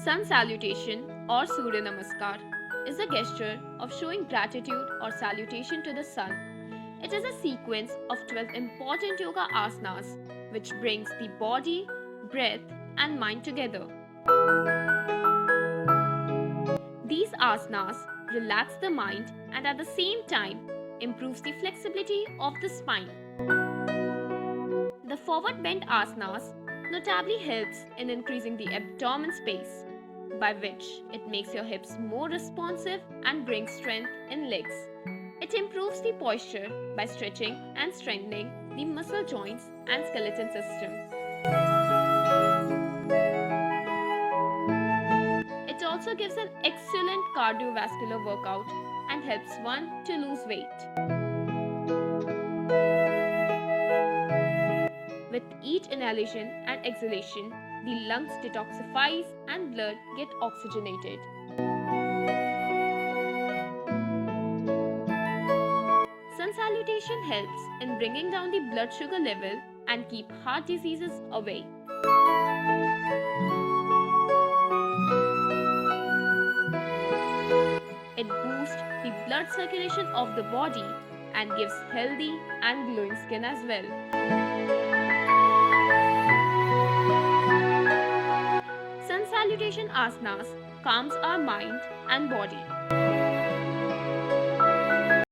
Sun salutation or surya namaskar is a gesture of showing gratitude or salutation to the sun. It is a sequence of 12 important yoga asanas which brings the body, breath, and mind together. These asanas relax the mind and at the same time improves the flexibility of the spine. The forward bend asanas notably helps in increasing the abdomen space, by which it makes your hips more responsive and brings strength in legs. It improves the posture by stretching and strengthening the muscle joints and skeleton system. It also gives an excellent cardiovascular workout and helps one to lose weight. With each inhalation and exhalation, the lungs detoxifies and blood get oxygenated. Sun salutation helps in bringing down the blood sugar level and keep heart diseases away. It boosts the blood circulation of the body and gives healthy and glowing skin as well. Sun salutation asanas calms our mind and body.